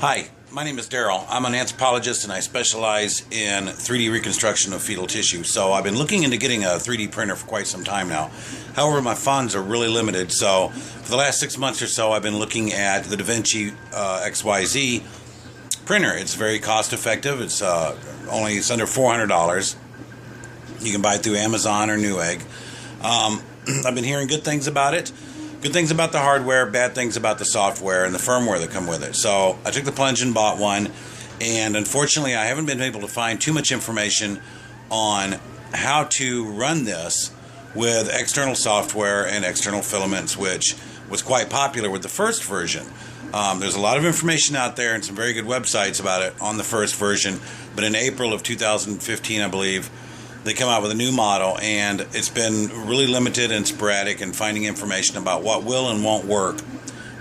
Hi, my name is Daryl. I'm an anthropologist and I specialize in 3D reconstruction of fetal tissue. So I've been looking into getting a 3D printer for quite some time now. However, my funds are really limited. So for the last 6 months or so, I've been looking at the Davinci XYZ printer. It's very cost effective. It's under $400. You can buy it through Amazon or Newegg. I've been hearing good things about it. Good things about the hardware, bad things about the software and the firmware that come with it. So I took the plunge and bought one, and unfortunately I haven't been able to find too much information on how to run this with external software and external filaments, which was quite popular with the first version. There's a lot of information out there and some very good websites about it on the first version, but in April of 2015, I believe, they come out with a new model, and it's been really limited and sporadic in finding information about what will and won't work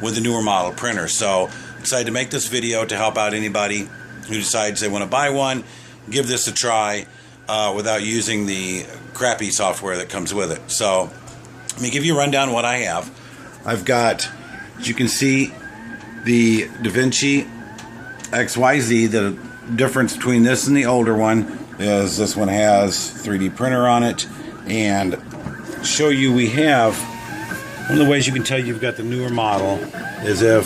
with the newer model printer. So I decided to make this video to help out anybody who decides they want to buy one, give this a try without using the crappy software that comes with it. So let me give you a rundown of what I have. I've got, as you can see, the Davinci XYZ. The difference between this and the older one is this one has 3D printer on it, and show you we have one of the ways you can tell you've got the newer model is if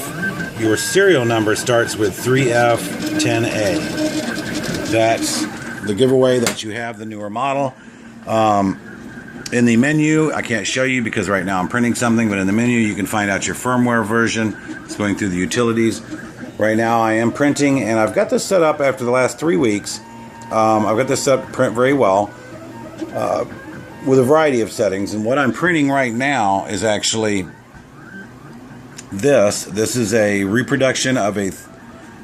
your serial number starts with 3F10A. That's the giveaway that you have the newer model. In the menu, I can't show you because right now I'm printing something, but in the menu you can find out your firmware version. It's going through the utilities. Right now I am printing, and I've got this set up after the last 3 weeks. I've got this set up to print very well with a variety of settings, and what I'm printing right now is actually this. This is a reproduction of a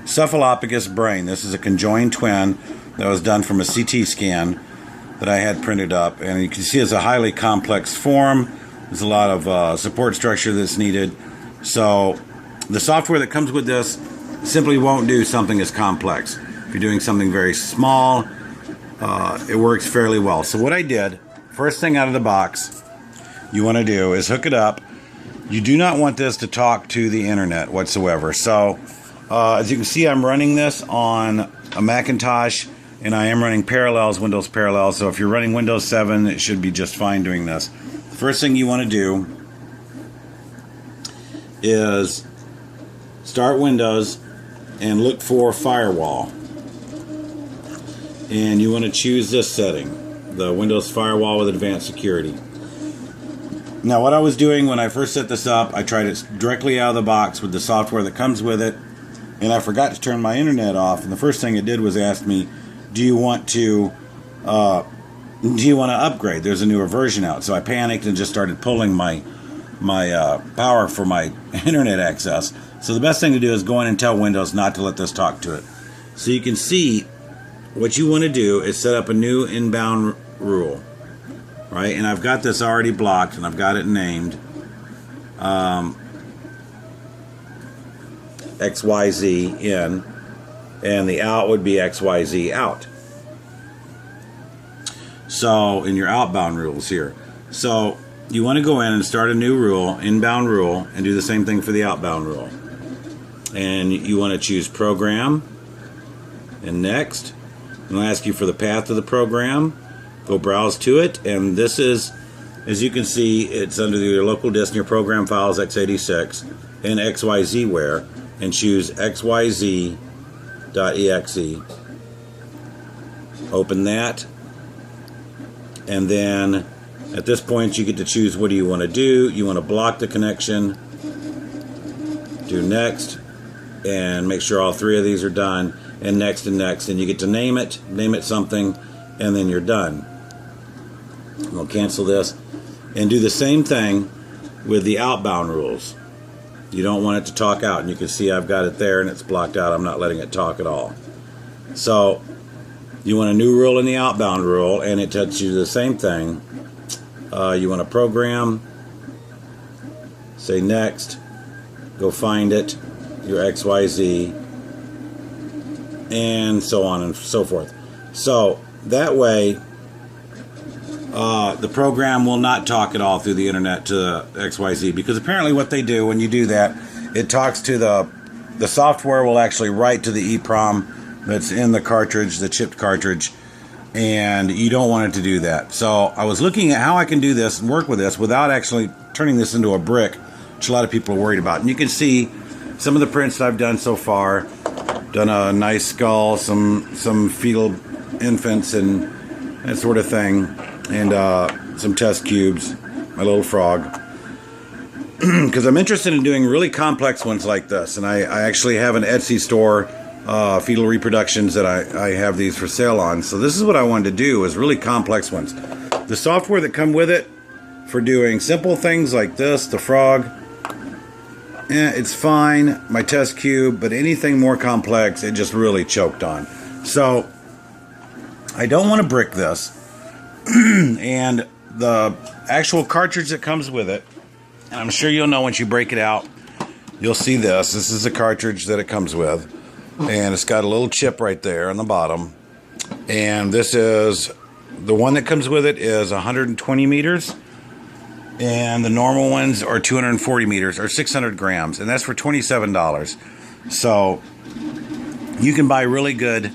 cephalophagus brain. This is a conjoined twin that was done from a CT scan that I had printed up, and you can see it's a highly complex form. There's a lot of support structure that's needed. So the software that comes with this simply won't do something as complex. If you're doing something very small, it works fairly well. So what I did, first thing out of the box, you want to do is hook it up. You do not want this to talk to the internet whatsoever. So as you can see, I'm running this on a Macintosh, and I am running Parallels, Windows Parallels. So if you're running Windows 7, it should be just fine doing this. The first thing you want to do is start Windows and look for Firewall. And you want to choose this setting, the Windows Firewall with Advanced Security. Now what I was doing when I first set this up, I tried it directly out of the box with the software that comes with it, and I forgot to turn my internet off, and the first thing it did was ask me, do you want to upgrade? There's a newer version out. So I panicked and just started pulling my power for my internet access. So the best thing to do is go in and tell Windows not to let this talk to it. So you can see what you want to do is set up a new inbound rule, right? And I've got this already blocked, and I've got it named XYZ in, and the out would be XYZ out. So in your outbound rules here, so you want to go in and start a new rule, inbound rule, and do the same thing for the outbound rule. And you want to choose program and next. It'll ask you for the path of the program. Go browse to it, and this is, as you can see, it's under your local disk in your program files x86 and XYZware, and choose xyz.exe. Open that, and then at this point you get to choose what do you want to do. You want to block the connection, do next, and make sure all three of these are done, and next, and you get to name it something, and then you're done. We'll cancel this and do the same thing with the outbound rules. You don't want it to talk out, and you can see I've got it there and it's blocked out. I'm not letting it talk at all. So you want a new rule in the outbound rule, and it tells you the same thing. You want to program, say next, go find it, your XYZ, and so on and so forth. So that way the program will not talk at all through the internet to XYZ, because apparently what they do when you do that, it talks to the the software will actually write to the EEPROM that's in the cartridge, the chipped cartridge, and you don't want it to do that. So I was looking at how I can do this and work with this without actually turning this into a brick, which a lot of people are worried about. And you can see some of the prints that I've done so far. Done a nice skull, some fetal infants and that sort of thing, and some test cubes, my little frog. Because I'm interested in doing really complex ones like this, and I actually have an Etsy store, fetal reproductions, that I have these for sale on. So this is what I wanted to do, is really complex ones. The software that come with it for doing simple things like this, the frog, it's fine, my test cube, but anything more complex, it just really choked on. So I don't want to brick this. And the actual cartridge that comes with it, and I'm sure you'll know once you break it out, you'll see this. This is the cartridge that it comes with. And it's got a little chip right there on the bottom. And this is, the one that comes with it is 120 meters. And the normal ones are 240 meters, or 600 grams. And that's for $27. So you can buy really good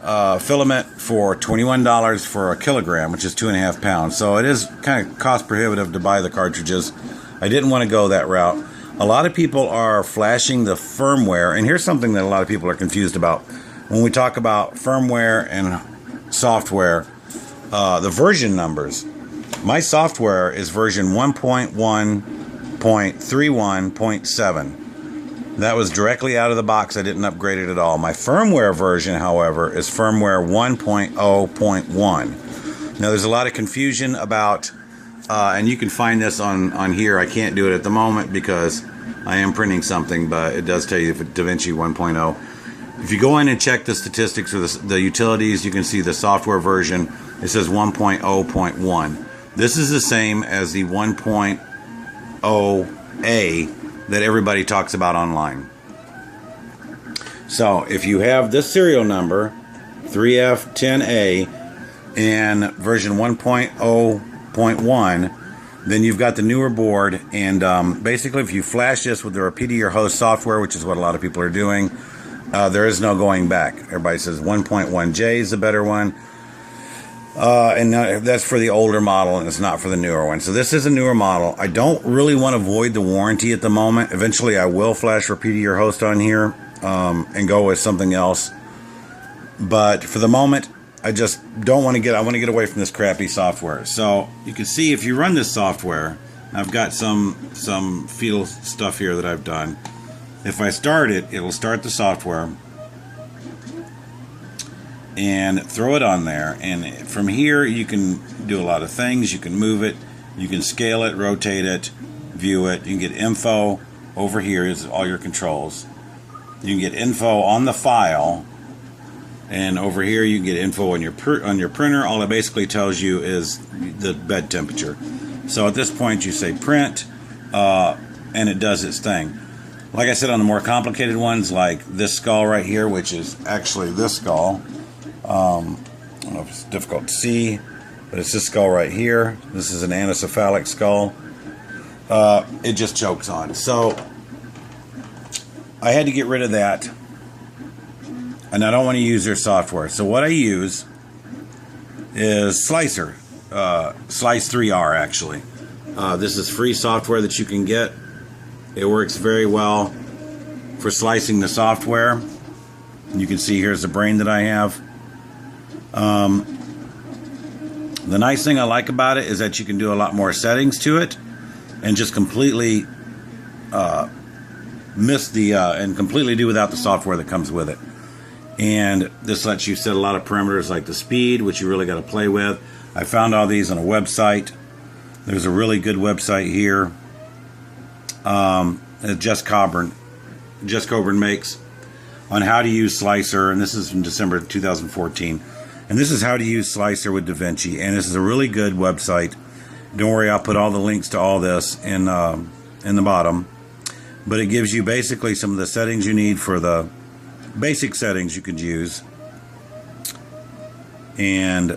filament for $21 for a kilogram, which is 2.5 pounds. So it is kind of cost prohibitive to buy the cartridges. I didn't want to go that route. A lot of people are flashing the firmware, and here's something that a lot of people are confused about. When we talk about firmware and software, the version numbers. My software is version 1.1.31.7. That was directly out of the box. I didn't upgrade it at all. My firmware version, however, is firmware 1.0.1. Now, there's a lot of confusion about, and you can find this on here. I can't do it at the moment because I am printing something, but it does tell you for Davinci 1.0. If you go in and check the statistics or the utilities, you can see the software version. It says 1.0.1. This is the same as the 1.0A that everybody talks about online. So if you have this serial number, 3F10A, and version 1.0.1, then you've got the newer board. And basically, if you flash this with the Repedier Host software, which is what a lot of people are doing, there is no going back. Everybody says 1.1J is the better one. And that's for the older model, and it's not for the newer one. So this is a newer model. I don't really want to void the warranty at the moment. Eventually, I will flash Repedier Host on here and go with something else. But for the moment, I just don't want to get. I want to get away from this crappy software. So you can see if you run this software, I've got some fetal stuff here that I've done. If I start it, it'll start the software and throw it on there, and from here you can do a lot of things. You can move it, you can scale it, rotate it, view it. You can get info. Over here is all your controls. You can get info on the file, and over here you can get info on your printer. All it basically tells you is the bed temperature. So at this point you say print, and it does its thing. Like I said, on the more complicated ones, like this skull right here, which is actually this skull. I don't know if it's difficult to see, but it's this skull right here. This is an anencephalic skull. It just chokes on. So I had to get rid of that, and I don't want to use their software. So what I use is Slic3r, Slic3r actually. This is free software that you can get. It works very well for slicing the software. You can see here's the brain that I have. The nice thing I like about it is that you can do a lot more settings to it and just completely and completely do without the software that comes with it. And this lets you set a lot of parameters like the speed, which you really got to play with. I found all these on a website. There's a really good website here. Jess Coburn makes on how to use Slic3r, and this is from December 2014. And this is how to use Slic3r with Davinci, and this is a really good website. Don't worry, I'll put all the links to all this in the bottom. But it gives you basically some of the settings you need for the basic settings you could use. And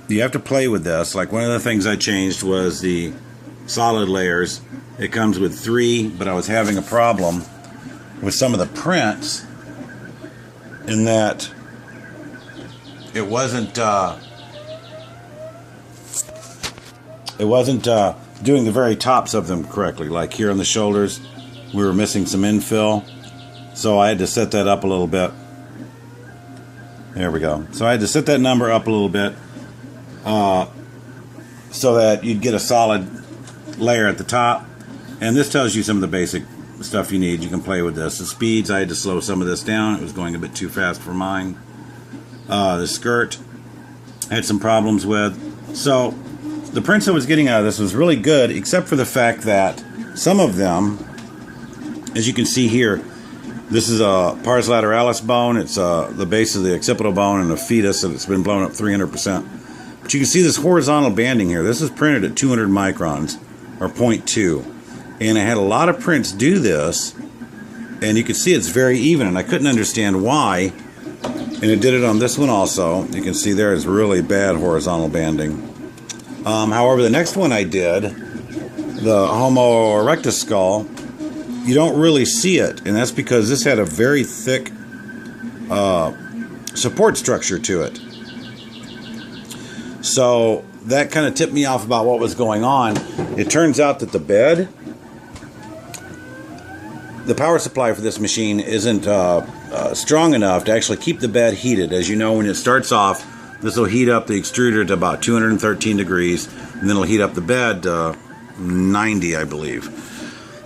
you have to play with this. Like one of the things I changed was the solid layers. It comes with 3, but I was having a problem with some of the prints in that it wasn't doing the very tops of them correctly. Like here on the shoulders, we were missing some infill, so I had to set that up a little bit. There we go. So I had to set that number up a little bit so that you'd get a solid layer at the top. And this tells you some of the basic stuff you need. You can play with this. The speeds, I had to slow some of this down. It was going a bit too fast for mine. The skirt I had some problems with. So the prints I was getting out of this was really good, except for the fact that some of them, as you can see here, this is a pars lateralis bone. It's the base of the occipital bone and the fetus, and it's been blown up 300%. But you can see this horizontal banding here. This is printed at 200 microns, or 0.2. And I had a lot of prints do this, and you can see it's very even, and I couldn't understand why. And it did it on this one also. You can see there is really bad horizontal banding. However, the next one I did, the Homo erectus skull, you don't really see it, and that's because this had a very thick support structure to it. So that kind of tipped me off about what was going on. It turns out that the power supply for this machine isn't strong enough to actually keep the bed heated. As you know, when it starts off, this will heat up the extruder to about 213 degrees, and then it'll heat up the bed to 90, I believe.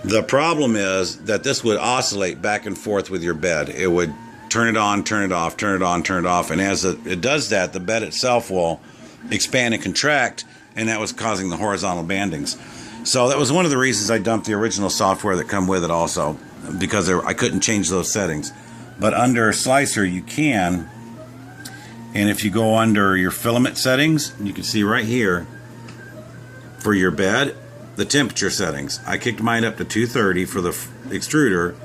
The problem is that this would oscillate back and forth with your bed. It would turn it on, turn it off, turn it on, turn it off, and as it does that, the bed itself will expand and contract, and that was causing the horizontal bandings. So that was one of the reasons I dumped the original software that come with it also, because I couldn't change those settings. But under Slic3r you can, and if you go under your filament settings, you can see right here for your bed, the temperature settings. I kicked mine up to 230 for the extruder,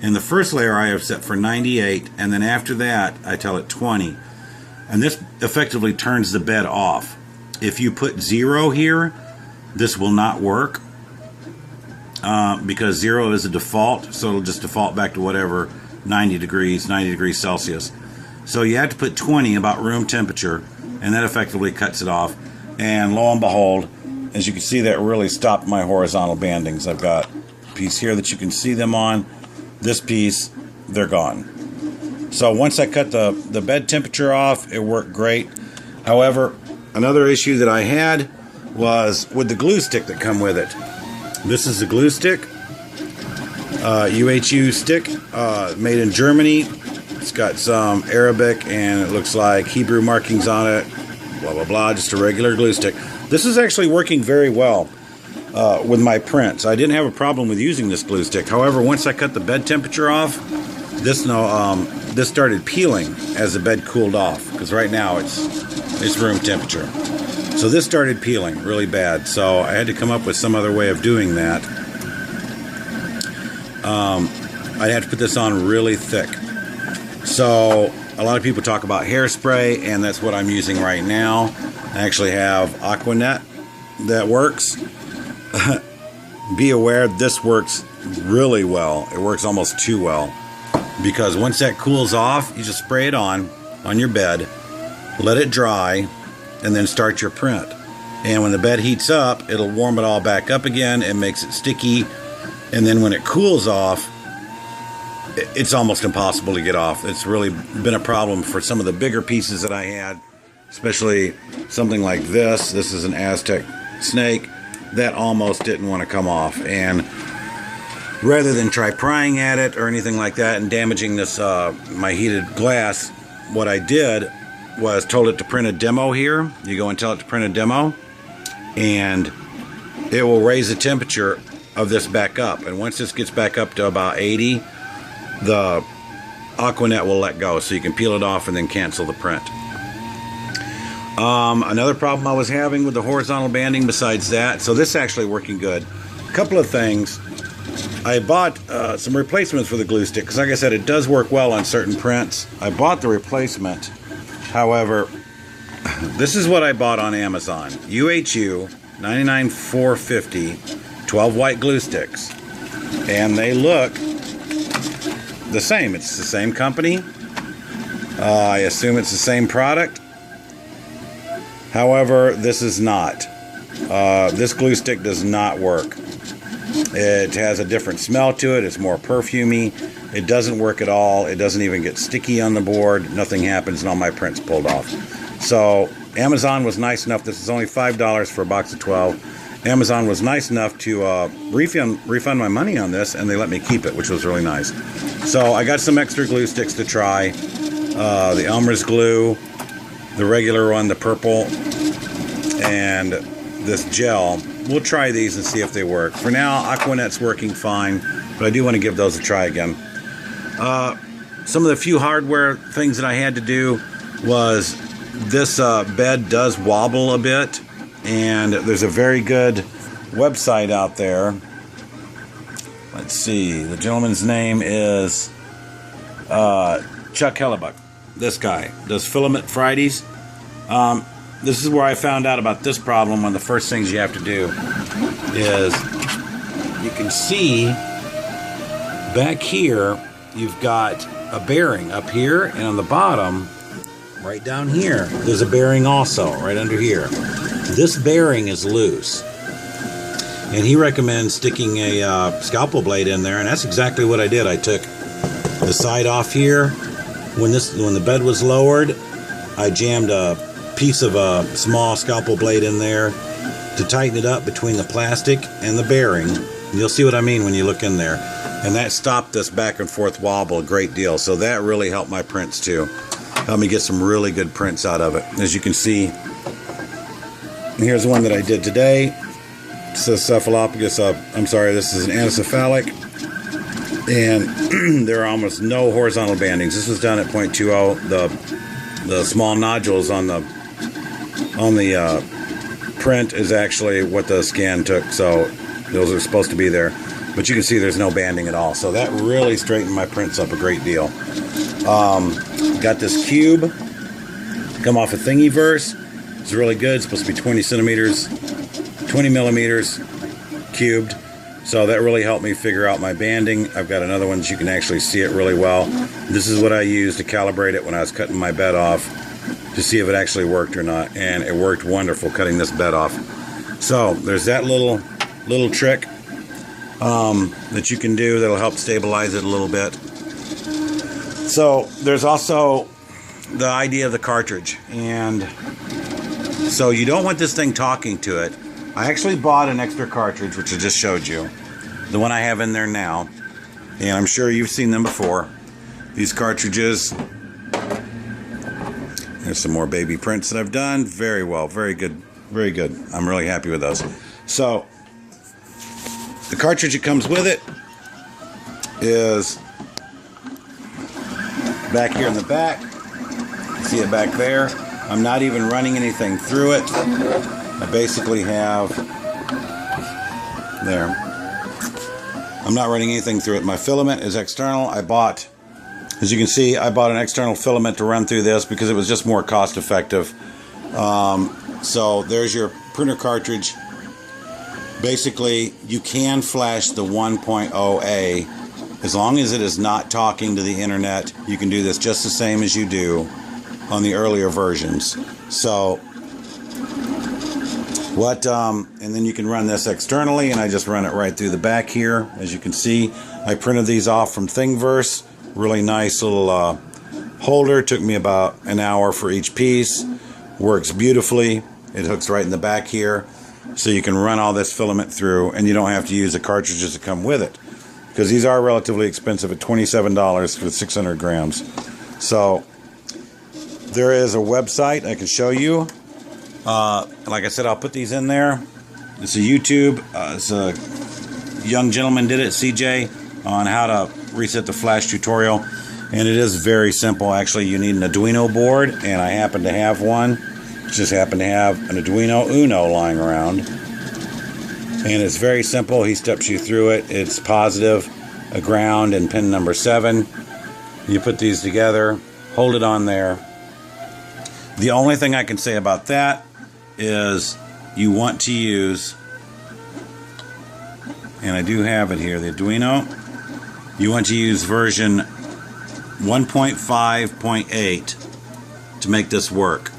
and the first layer I have set for 98, and then after that I tell it 20. And this effectively turns the bed off. If you put 0 here, this will not work because 0 is a default, so it'll just default back to whatever 90 degrees Celsius. So you have to put 20, about room temperature, and that effectively cuts it off. And lo and behold, as you can see, that really stopped my horizontal bandings. I've got a piece here that you can see them on. This piece, they're gone. So once I cut the bed temperature off, it worked great. However, another issue that I had was with the glue stick that come with it. This is the glue stick, UHU stick, made in Germany. It's got some Arabic and it looks like Hebrew markings on it, blah, blah, blah, just a regular glue stick. This is actually working very well with my prints. I didn't have a problem with using this glue stick. However, once I cut the bed temperature off, this started peeling as the bed cooled off, because right now it's room temperature. So this started peeling really bad, so I had to come up with some other way of doing that. I'd have to put this on really thick. So a lot of people talk about hairspray, and that's what I'm using right now. I actually have Aquanet that works. Be aware, this works really well. It works almost too well, because once that cools off, you just spray it on your bed, let it dry, and then start your print. And when the bed heats up, it'll warm it all back up again and makes it sticky. And then when it cools off, it's almost impossible to get off. It's really been a problem for some of the bigger pieces that I had, especially something like this. This is an Aztec snake that almost didn't want to come off. And rather than try prying at it or anything like that and damaging this my heated glass, what I did was told it to print a demo here. You go and tell it to print a demo, and it will raise the temperature of this back up. And once this gets back up to about 80, the Aquanet will let go, so you can peel it off and then cancel the print. Another problem I was having with the horizontal banding besides that, so this is actually working good. A couple of things. I bought some replacements for the glue stick, because like I said, it does work well on certain prints. I bought the replacement. However, this is what I bought on Amazon. UHU 99-450 12 white glue sticks. And they look the same. It's the same company. I assume it's the same product. However, this is not. This glue stick does not work. It has a different smell to it. It's more perfumey. It doesn't work at all. It doesn't even get sticky on the board. Nothing happens, and all my prints pulled off. So Amazon was nice enough. This is only $5 for a box of 12. Amazon was nice enough to refund my money on this, and they let me keep it, which was really nice. So I got some extra glue sticks to try. The Elmer's glue, the regular one, the purple, and this gel. We'll try these and see if they work. For now, Aquanet's working fine, but I do want to give those a try again. Some of the few hardware things that I had to do was this bed does wobble a bit, and there's a very good website out there. Let's see, the gentleman's name is Chuck Hellebuck. This guy does Filament Fridays. This is where I found out about this problem. One of the first things you have to do is, you can see back here, you've got a bearing up here, and on the bottom, right down here, there's a bearing also, right under here. This bearing is loose, and he recommends sticking a scalpel blade in there, and that's exactly what I did. I took the side off here. When the bed was lowered, I jammed a piece of a small scalpel blade in there to tighten it up between the plastic and the bearing. You'll see what I mean when you look in there. And that stopped this back and forth wobble a great deal. So that really helped my prints too. Helped me get some really good prints out of it. As you can see, here's one that I did today. It says cephalophagus. This is an anencephalic. And there are almost no horizontal bandings. This was done at 0.20. The small nodules on the print is actually what the scan took, so those are supposed to be there. But you can see there's no banding at all. So that really straightened my prints up a great deal. Got this cube, come off of Thingiverse. It's really good. It's supposed to be 20 millimeters cubed. So that really helped me figure out my banding. I've got another one that you can actually see it really well. This is what I used to calibrate it when I was cutting my bed off to see if it actually worked or not. And it worked wonderful cutting this bed off. So there's that little trick that you can do that'll help stabilize it a little bit. So there's also the idea of the cartridge. And so you don't want this thing talking to it. I actually bought an extra cartridge, which I just showed you. The one I have in there now. And I'm sure you've seen them before. These cartridges. There's some more baby prints that I've done. Very well. Very good. Very good. I'm really happy with those. So, the cartridge that comes with it is back here in the back. See it back there. I'm not even running anything through it. I basically have there. I'm not running anything through it. My filament is external. I bought, as you can see, I bought an external filament to run through this because it was just more cost effective. So there's your printer cartridge. Basically, you can flash the 1.0A as long as it is not talking to the internet. You can do this just the same as you do on the earlier versions. So and then you can run this externally, and I just run it right through the back here. As you can see, I printed these off from Thingiverse. Really nice little holder. Took me about an hour for each piece. Works beautifully. It hooks right in the back here, so you can run all this filament through, and you don't have to use the cartridges that come with it, because these are relatively expensive at $27 for 600 grams. So there is a website I can show you. Like I said, I'll put these in there. It's a YouTube. It's a young gentleman did it, CJ, on how to reset the flash tutorial. And it is very simple. Actually, you need an Arduino board, and I happen to have one. Just happen to have an Arduino Uno lying around. And it's very simple. He steps you through it. It's positive, a ground, and pin number 7. You put these together, hold it on there. The only thing I can say about that is you want to use, and I do have it here, the Arduino. you want to use version 1.5.8 to make this work.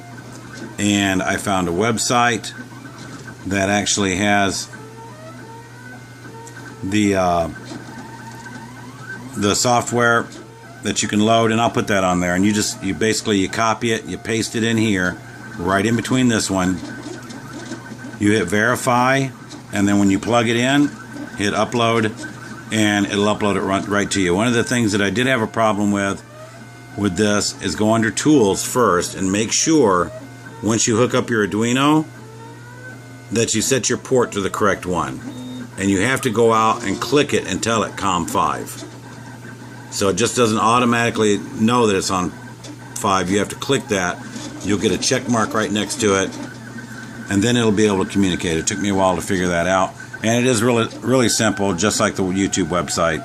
And I found a website that actually has the software that you can load, and I'll put that on there. And you basically copy it, you paste it in here, right in between this one. You hit verify, and then when you plug it in, hit upload, and it'll upload it right to you. One of the things that I did have a problem with this is go under tools first and make sure once you hook up your Arduino that you set your port to the correct one. And you have to go out and click it and tell it COM5. So it just doesn't automatically know that it's on 5. You have to click that. You'll get a check mark right next to it, and then it'll be able to communicate. It took me a while to figure that out, and it is really, really simple, just like the YouTube website.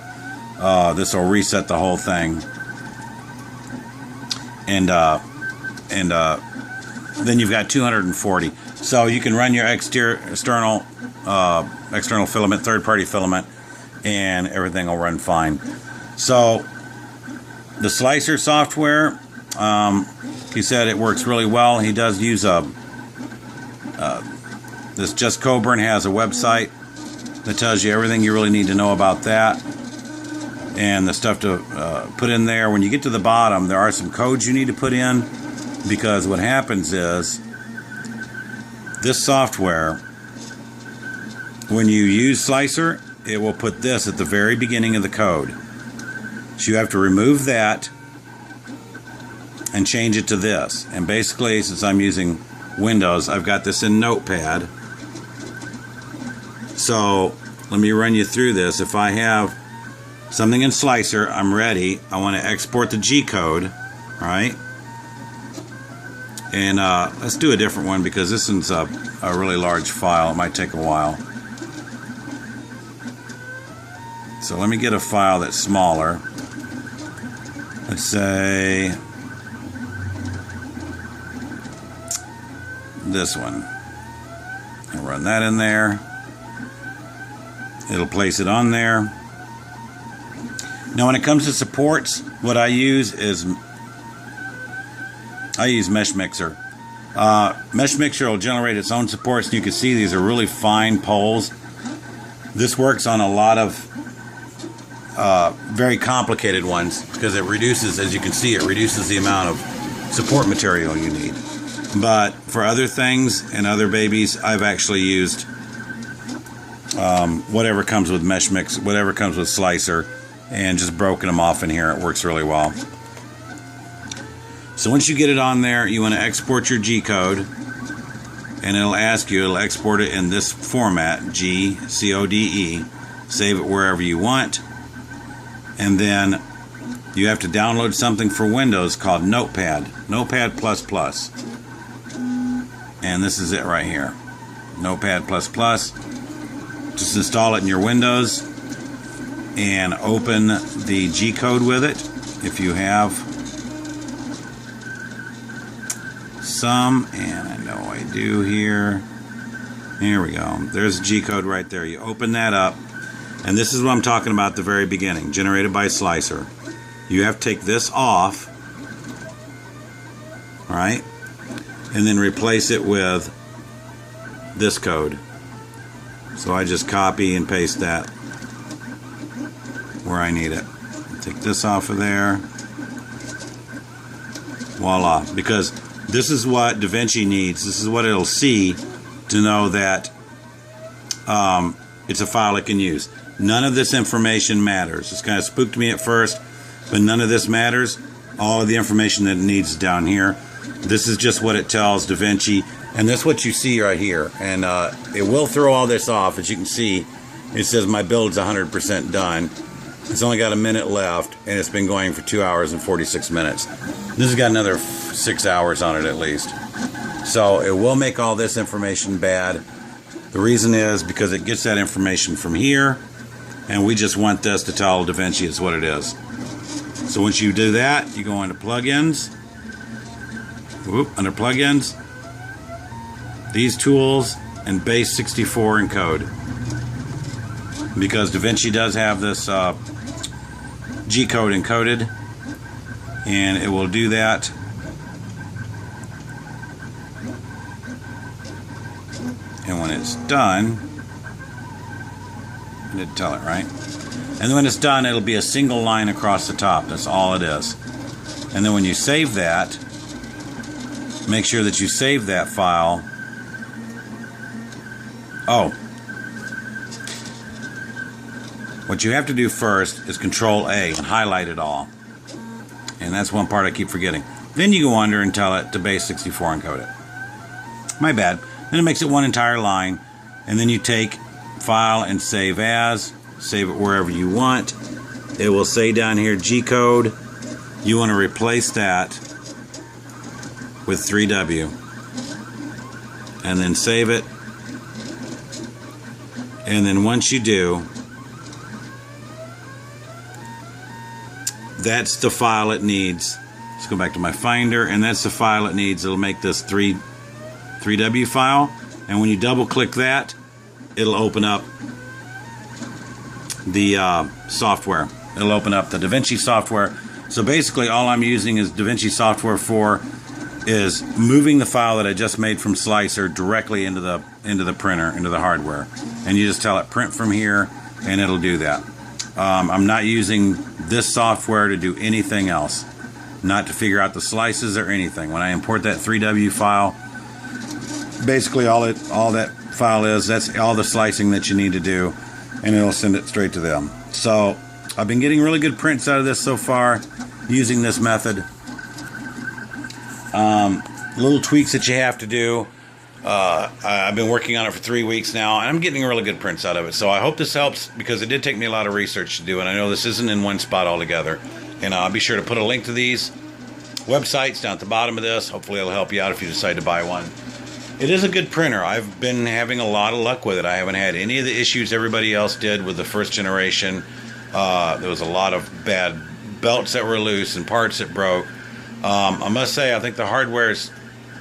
This will reset the whole thing, and then you've got 240. So you can run your external filament, third-party filament, and everything will run fine. So the Slic3r software, he said it works really well. He does use this Jess Coburn has a website that tells you everything you really need to know about that, and the stuff to put in there. When you get to the bottom, there are some codes you need to put in, because what happens is this software, when you use Slic3r, it will put this at the very beginning of the code. So you have to remove that and change it to this. And basically, since I'm using Windows, I've got this in Notepad. So let me run you through this. If I have something in Slic3r, I'm ready. I want to export the G code, right? And let's do a different one, because this one's a really large file. It might take a while. So let me get a file that's smaller. Let's say this one. I'll run that in there. It'll place it on there. Now when it comes to supports, what I use is Meshmixer. Meshmixer will generate its own supports, and you can see these are really fine poles. This works on a lot of very complicated ones, because it reduces, as you can see, it reduces the amount of support material you need. But for other things and other babies, I've actually used whatever comes with Meshmix, whatever comes with Slic3r, and just broken them off in here. It works really well. So once you get it on there, you want to export your G code, and it'll ask you, it'll export it in this format, G, C-O-D-E, save it wherever you want. And then you have to download something for Windows called Notepad, Notepad++. And this is it right here, Notepad++. Just install it in your Windows and open the G code with it, if you have some, and I know I do here. Here we go. There's G code right there. You open that up, and this is what I'm talking about at the very beginning, generated by Slic3r. You have to take this off, right, and then replace it with this code. So I just copy and paste that where I need it. Take this off of there. Voila. Because this is what Davinci needs. This is what it'll see to know that it's a file it can use. None of this information matters. It's kind of spooked me at first, but none of this matters. All of the information that it needs is down here. This is just what it tells Davinci, and that's what you see right here. And it will throw all this off. As you can see, it says my build's 100% done. It's only got a minute left, and it's been going for 2 hours and 46 minutes. This has got another 6 hours on it at least. So it will make all this information bad. The reason is because it gets that information from here, and we just want this to tell Davinci it's what it is. So once you do that, you go into plugins. Whoop, under plugins, these tools, and base 64 encode. Because Davinci does have this G-code encoded, and it will do that. And when it's done, I did tell it, right? And then when it's done, it'll be a single line across the top. That's all it is. And then when you save that, make sure that you save that file. Oh. What you have to do first is Control A and highlight it all. And that's one part I keep forgetting. Then you go under and tell it to base 64 encode it. My bad. Then it makes it one entire line. And then you take File and Save As. Save it wherever you want. It will say down here G-code. You want to replace that with 3W. And then save it. And then once you do, that's the file it needs. Let's go back to my Finder, and that's the file it needs. It'll make this 3W file, and when you double click that, it'll open up the software. It'll open up the Davinci software. So basically all I'm using is Davinci software for is moving the file that I just made from Slic3r directly into the printer, into the hardware. And you just tell it print from here, and it'll do that. I'm not using this software to do anything else, not to figure out the slices or anything. When I import that 3W file, basically all that file is, that's all the slicing that you need to do, and it'll send it straight to them. So I've been getting really good prints out of this so far using this method. Little tweaks that you have to do. I've been working on it for 3 weeks now, and I'm getting really good prints out of it. So I hope this helps, because it did take me a lot of research to do, and I know this isn't in one spot altogether. And I'll be sure to put a link to these websites down at the bottom of this. Hopefully it'll help you out if you decide to buy one. It is a good printer. I've been having a lot of luck with it. I haven't had any of the issues everybody else did with the first generation. There was a lot of bad belts that were loose and parts that broke. I must say, I think the hardware is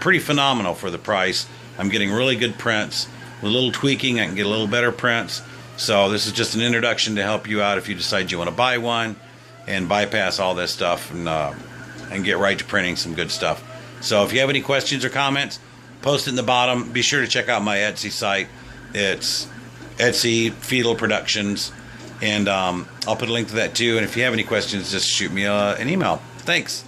pretty phenomenal for the price. I'm getting really good prints. With a little tweaking, I can get a little better prints. So this is just an introduction to help you out if you decide you want to buy one and bypass all this stuff and get right to printing some good stuff. So if you have any questions or comments, post it in the bottom. Be sure to check out my Etsy site. It's Etsy Fetal Productions, and I'll put a link to that too. And if you have any questions, just shoot me an email. Thanks.